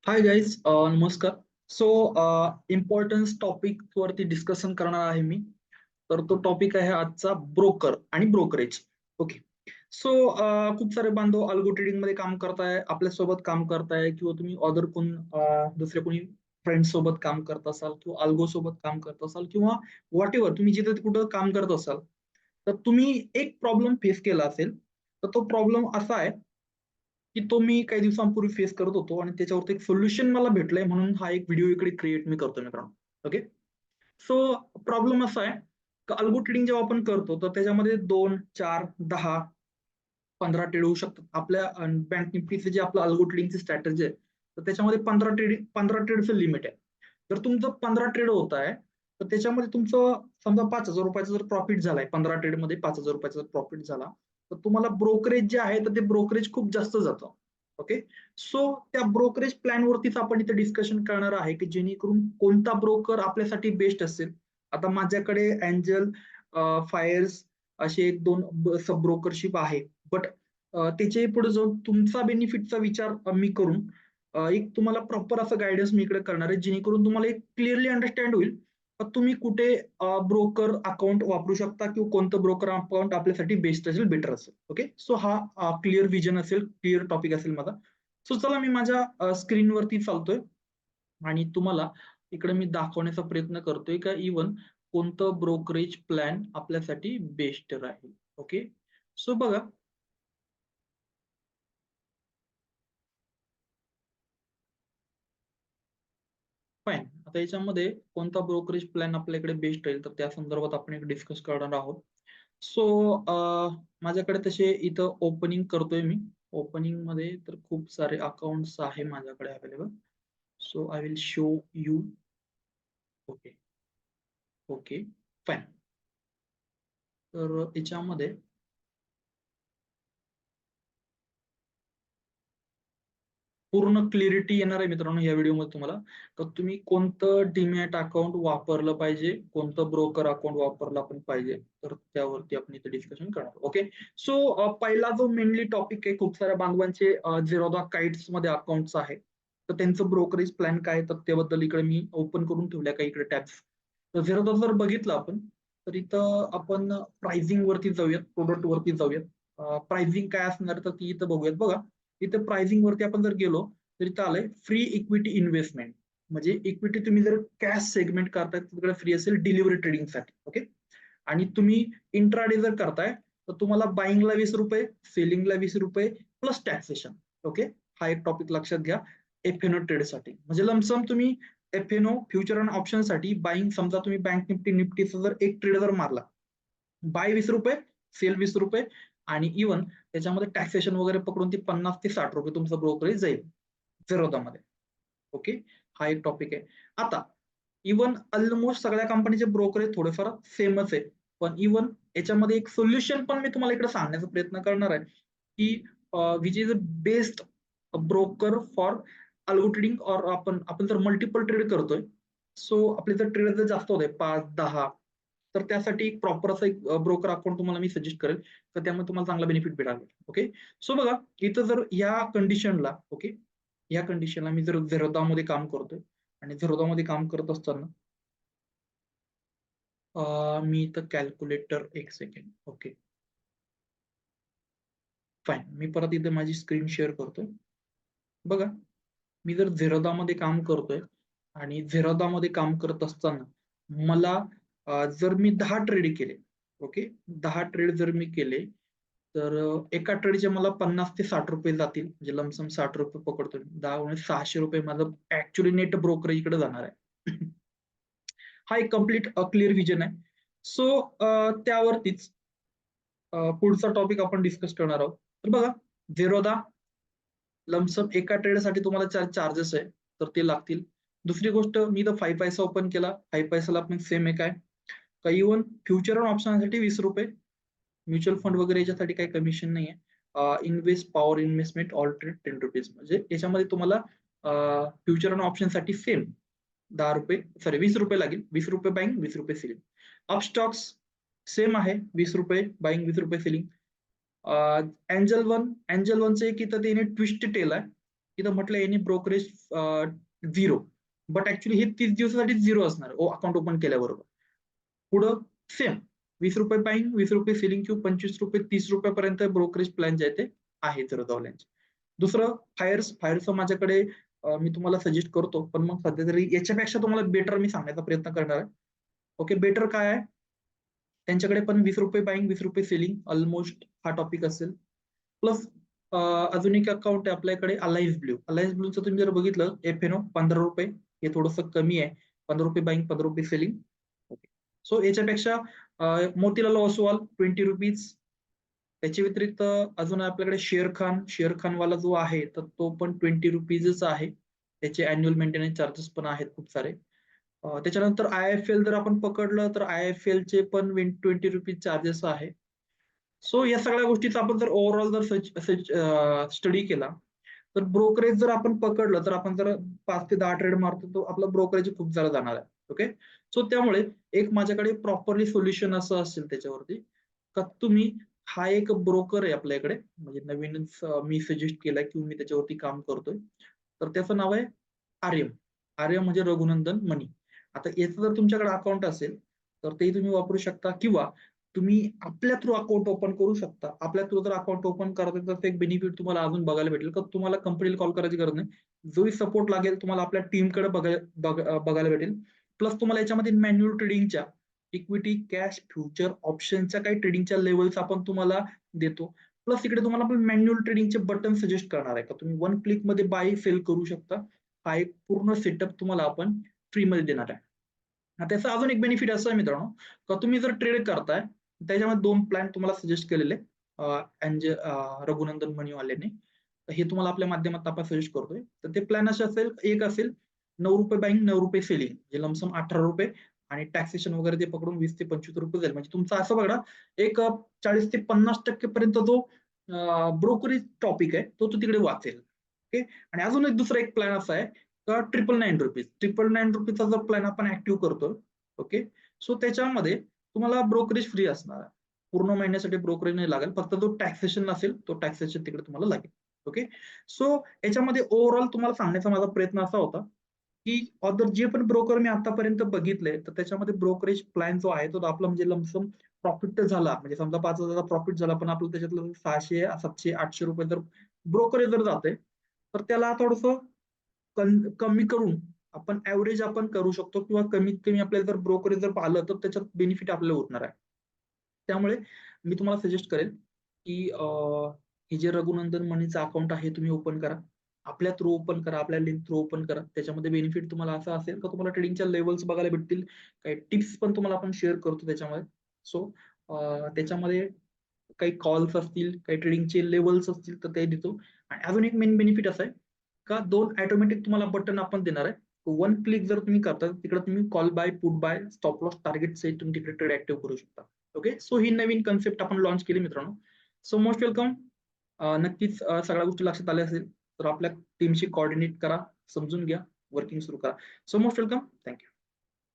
Hi guys, नमस्कार. So importance topic वरती discussion करणार आहे मी. तर तो टॉपिक आहे आजचा ब्रोकर आणि ब्रोकरेज. ओके. सो खूप सारे बांधव अल्गो ट्रेडिंग मध्ये काम करताय, आपल्यासोबत काम करताय किंवा तुम्ही अदर कोण दुसरे कोणी फ्रेंड सोबत काम करत असाल किंवा अल्गो सोबत काम करत असाल किंवा व्हॉट एव्हर तुम्ही जिथे कुठं काम करत असाल, तर तुम्ही एक प्रॉब्लेम फेस केला असेल. तर तो प्रॉब्लेम असा आहे की तो मी काही दिवसांपूर्वी फेस करत होतो आणि त्याच्यावरती एक सोल्युशन मला भेटलंय, म्हणून हा एक व्हिडिओ इकडे क्रिएट मी करतोय मित्रांनो. ओके. सो प्रॉब्लेम असा आहे की अल्गो ट्रेडिंग जेव्हा आपण करतो तर त्याच्यामध्ये 2, 4, 10, 15 ट्रेड होऊ शकतात. आपल्या बँक निफ्टीचे जे आपलं अल्गो ट्रेडिंगची स्ट्रॅटेजी आहे, तर त्याच्यामध्ये 15 ट्रेडचं लिमिट आहे. जर तुमचं 15 ट्रेड होत आहे, तर त्याच्यामध्ये तुमचं समजा ₹5,000 जर प्रॉफिट झालाय, 15 ट्रेडमध्ये ₹5,000 जर प्रॉफिट झाला, तर तुम्हाला ब्रोकरेज जे आहे, तर ते ब्रोकरेज खूप जास्त जातं. ओके. सो त्या ब्रोकरेज प्लॅनवरतीच आपण इथे डिस्कशन करणार आहे, की जेणेकरून कोणता ब्रोकर आपल्यासाठी बेस्ट असेल. आता माझ्याकडे एंजल, फायर्स असे 2 सब ब्रोकरशिप आहे. बट त्याच्याही पुढे जाऊन तुमचा बेनिफिटचा विचार मी करून एक तुम्हाला प्रॉपर असं गाईडन्स मी इकडे करणार आहे, जेणेकरून तुम्हाला एक क्लिअरली अंडरस्टँड होईल तर तुम्ही कुठे ब्रोकर अकाउंट वापरू शकता किंवा कोणतं ब्रोकर अकाउंट आपल्यासाठी बेस्ट असेल, बेटर असेल. ओके. सो हा क्लिअर विजन असेल, क्लिअर टॉपिक असेल माझा. सो चला मी माझ्या स्क्रीनवरती चालतोय आणि तुम्हाला इकडे मी दाखवण्याचा प्रयत्न करतोय का इव्हन कोणतं ब्रोकरेज प्लॅन आपल्यासाठी बेस्ट राहील. ओके. सो बघा, फाईन. आता याच्यामध्ये कोणता ब्रोकरेज प्लॅन आपल्याकडे बेस्ट राहील, तर त्या संदर्भात आपण एक डिस्कस करणार आहोत. सो माझ्याकडे तसे इथं ओपनिंग करतोय मी. ओपनिंग मध्ये तर खूप सारे अकाउंट्स आहे माझ्याकडे available. So I will show you. Okay. Okay. Fine. तर याच्यामध्ये पूर्ण क्लिअरिटी येणार आहे मित्रांनो या व्हिडिओमध्ये तुम्हाला. तर तुम्ही कोणतं डीमॅट अकाउंट वापरलं पाहिजे, कोणतं ब्रोकर अकाउंट वापरलं आपण पाहिजे, तर त्यावरती आपण इथे डिस्कशन करणार. ओके. सो पहिला जो मेनली टॉपिक आहे, खूप साऱ्या बांधवांचे झेरोदा काइट्स मध्ये अकाउंट्स आहे, तर त्यांचं ब्रोकरेज प्लॅन काय तर त्याबद्दल इकडे मी ओपन करून ठेवल्या काही इकडे टॅब्स. तर झेरोदा जर बघितलं आपण, तर इथं आपण प्राइसिंग वरती जाऊयात, प्रोडक्ट वरती जाऊयात. प्राइसिंग काय असणार तर ती इथं बघूयात. बघा, इथे प्राइसिंग वरती आपण जर गेलो तर इथं आलंय फ्री इक्विटी इन्व्हेस्टमेंट. म्हणजे इक्विटी तुम्ही जर कॅश सेगमेंट करताय तिकडे फ्री असेल डिलिव्हरी ट्रेडिंगसाठी. ओके. आणि तुम्ही इंट्राडे जर करताय तर तुम्हाला बाईंगला ₹20, सेलिंगला ₹20 प्लस टॅक्सेशन. ओके. हा एक टॉपिक लक्षात घ्या. एफएनओ ट्रेडसाठी म्हणजे लमसम तुम्ही एफएनओ फ्युचर अँड ऑप्शन साठी बाईंग, समजा तुम्ही बँक निफ्टीचा जर एक ट्रेड जर मारला, बाय ₹20, सेल ₹20 आणि इव्हन त्याच्यामध्ये टॅक्सेशन वगैरे पकडून ती ₹50 ते ₹60 तुमचं ब्रोकरेज जाईल झेरोदामध्ये. ओके. हा एक टॉपिक आहे. आता इव्हन ऑलमोस्ट सगळ्या कंपनीचे ब्रोकरेज थोडेफार सेमच आहे. पण इव्हन याच्यामध्ये एक सोल्युशन पण मी तुम्हाला इकडे सांगण्याचा प्रयत्न करणार आहे, की which is a best broker for algo trading. और आपण आपण जर मल्टिपल ट्रेड करतोय, सो आपले जर ट्रेड जर जास्त होते 5-10, तर त्यासाठी एक प्रॉपर असं एक ब्रोकर अकाउंट तुम्हाला मी सजेस्ट करेल. तर त्यामुळे तुम्हाला चांगला बेनिफिट भेटेल. ओके. सो बघा, इथं जर या कंडिशनला, ओके, या कंडिशनला मी जर झेरोदामध्ये काम करतोय आणि झेरोदामध्ये काम करत असताना मी इथं कॅल्क्युलेटर, एक सेकंड. ओके. फाईन. मी परत इथे माझी स्क्रीन शेअर करतोय. बघा, मी जर झेरोदामध्ये काम करतोय आणि झेरोदामध्ये काम करत असताना मला जर मी 10 ट्रेड केले, ओके, 10 ट्रेड जर मी केले, तर एका ट्रेडचे मला ₹50 ते ₹60 जातील. म्हणजे लमसम ₹60 पकडतो मी. 10 गुणिले ₹600 माझं ऍक्च्युअली नेट ब्रोकरेज इकडे जाणार आहे. हा एक कम्प्लीट क्लिअर विजन आहे. सो त्यावरतीच पुढचा टॉपिक आपण डिस्कस करणार आहोत. तर बघा, झेरोदा लमसम एका ट्रेडसाठी तुम्हाला चार्जेस आहे, तर ते लागतील. दुसरी गोष्ट, मी तर 5 पैसा ओपन केला. 5 पैसाला पण सेम आहे काय, का इव्हन फ्युचर ऑन ऑप्शनसाठी ₹20, म्युच्युअल फंड वगैरे याच्यासाठी काही कमिशन नाहीये. Invest power investment all trade ₹10. म्हणजे याच्यामध्ये तुम्हाला फ्युचर ऑन ऑप्शनसाठी सेम ₹10, सॉरी ₹20 लागेल. ₹20 बाईंग, ₹20 सेलिंग. अपस्टॉक्स सेम आहे, ₹20 buying, ₹20 selling. Angel One, Angel वनचं एक इथं त्याने ट्विस्ट टेल आहे. इथं म्हटलं यांनी ब्रोकरेज 0, बट ऍक्च्युली हे 30 दिवसासाठी 0 असणार अकाउंट ओपन केल्याबरोबर. पुढं सेम 20 रुपये बाईंग, 20 रुपये सेलिंग क्यू, 25 रुपये 30 रुपयापर्यंत ब्रोकरेज प्लॅन जे आहे ते आहे झिरोधावाल्यांचे. दुसरं फायर्सचं माझ्याकडे मी तुम्हाला सजेस्ट करतो, पण मग सध्या तरी याच्यापेक्षा तुम्हाला बेटर मी सांगण्याचा प्रयत्न करणार आहे. ओके, बेटर काय आहे, त्यांच्याकडे पण 20 रुपये बाईंग 20 रुपये सेलिंग ऑलमोस्ट हा टॉपिक असेल. प्लस अजून एक अकाउंट आहे आपल्याकडे अलायन्स ब्लूचं तुम्ही जर बघितलं एफएनओ 15 रुपये, हे थोडंसं कमी आहे. 15 रुपये बाईंग 15 रुपये सेलिंग. ओके, सो याच्यापेक्षा मोतीलाल ओसवाल 20 रुपीज. त्याच्या व्यतिरिक्त अजून आपल्याकडे शेअर खान वाला जो आहे तर तो पण 20 रुपीजच आहे. त्याचे अॅन्युअल मेंटेनन्स चार्जेस पण आहेत खूप सारे. त्याच्यानंतर IIFL जर आपण पकडलं तर IIFL चे पण 20 रुपीज चार्जेस आहे. सो या सगळ्या गोष्टीचा आपण जर ओव्हरऑल जर स्टडी केला तर ब्रोकरेज जर आपण पकडलं तर आपण जर 5 ते 10 ट्रेड मारतो तो आपला ब्रोकरेज खूप जरा जाणार आहे. ओके, सो त्यामुळे एक माझ्याकडे प्रॉपरली सोल्युशन असं असेल त्याच्यावरती का तुम्ही हा एक ब्रोकर आहे आपल्याकडे, म्हणजे नवीनच मी सजेस्ट केलाय की मी त्याच्यावरती काम करतोय. तर त्याचं नाव आहे आर्यम. आर्यम म्हणजे रघुनंदन मनी. आता याचं जर तुमच्याकडे अकाउंट असेल तर ते तुम्ही वापरू शकता, किंवा तुम्ही आपल्या थ्रू अकाउंट ओपन करू शकता. आपल्या थ्रू जर अकाउंट ओपन करत तर एक बेनिफिट तुम्हाला अजून बघायला भेटेल, का तुम्हाला कंपनीला कॉल करायची गरज नाही. जोही सपोर्ट लागेल तुम्हाला आपल्या टीमकडे बघायला भेटेल. प्लस तुम्हाला याच्यामध्ये मॅन्युअल ट्रेडिंगच्या इक्विटी, कॅश, फ्युचर, ऑप्शनच्या काही ट्रेडिंगच्या लेवल्स आपण तुम्हाला देतो. प्लस इकडे तुम्हाला आपण मॅन्युअल ट्रेडिंगचे बटन सजेस्ट करणार आहे, का तुम्ही 1 क्लिक मध्ये बाय सेल करू शकता. हा एक पूर्ण सेटअप तुम्हाला आपण फ्रीमध्ये देणार आहे. त्याचा अजून एक बेनिफिट असं आहे मित्रांनो, का तुम्ही जर ट्रेड करताय त्याच्यामध्ये 2 प्लॅन तुम्हाला सजेस्ट केलेले रघुनंदन मणीवालेने. हे तुम्हाला आपल्या माध्यमातून आपण सजेस्ट करतोय. तर ते प्लॅन असे असेल, एक असेल 9 रुपये बाईंग 9 रुपये सेलिंग, जे लमसम 18 रुपये आणि टॅक्सेशन वगैरे ते पकडून 20 ते 25 रुपये जाईल. म्हणजे तुमचा असं बघा एक 40 ते 50% पर्यंत जो ब्रोकरेज टॉपिक आहे तो तिकडे वाचेल. ओके, आणि अजून एक दुसरा एक प्लॅन असा आहे का 999 रुपीज. 999 रुपीजचा जर प्लॅन आपण ऍक्टिव्ह करतो, ओके, सो त्याच्यामध्ये तुम्हाला ब्रोकरेज फ्री असणार आहे. पूर्ण महिन्यासाठी ब्रोकरेज नाही लागेल, फक्त जो टॅक्सेशन असेल तो टॅक्सेशन तिकडे तुम्हाला लागेल. ओके, सो याच्यामध्ये ओव्हरऑल तुम्हाला सांगण्याचा माझा प्रयत्न असा होता की अदर जे पण ब्रोकर मी आतापर्यंत बघितले तर त्याच्यामध्ये ब्रोकरेज प्लॅन जो आहे तो आपला म्हणजे लमसम प्रॉफिट झाला, म्हणजे समजा 5,000 प्रॉफिट झाला, पण आपलं त्याच्यातलं 600 700 800 रुपये जर ब्रोकरेज जर जाते तर त्याला थोडस कमी करून आपण ऍव्हरेज आपण करू शकतो, किंवा कमीत कमी आपल्याला जर ब्रोकरेज जर पाहिलं तर त्याच्यात बेनिफिट आपल्याला होणार आहे. त्यामुळे मी तुम्हाला सजेस्ट करेल की हे जे रघुनंदन मनीचं अकाउंट आहे तुम्ही ओपन करा. आपल्या थ्रू ओपन करा, आपल्या लिंक थ्रू ओपन करा. त्याच्यामध्ये बेनिफिट तुम्हाला असं असेल का तुम्हाला ट्रेडिंगच्या लेवल्स बघायला भेटतील. काही टिप्स पण तुम्हाला आपण शेअर करतो त्याच्यामध्ये. सो त्याच्यामध्ये काही कॉल्स असतील, काही ट्रेडिंगचे लेवल्स असतील तर ते देतो. आणि अजून एक मेन बेनिफिट असं आहे का 2 ऑटोमॅटिक तुम्हाला बटन आपण देणार आहे. 1 क्लिक जर तुम्ही करता तिकडे तुम्ही call buy, put buy, stop loss, target set तुम्ही तिकडे ट्रेड ऍक्टिव्ह करू शकता. ओके, सो ही नवीन कन्सेप्ट आपण लॉन्च केली मित्रांनो. So most welcome. नक्कीच सगळ्या गोष्टी लक्षात आल्या असेल तर आपल्या टीमशी कोऑर्डिनेट करा, समजून घ्या, वर्किंग सुरू करा. So most welcome. थँक्यू.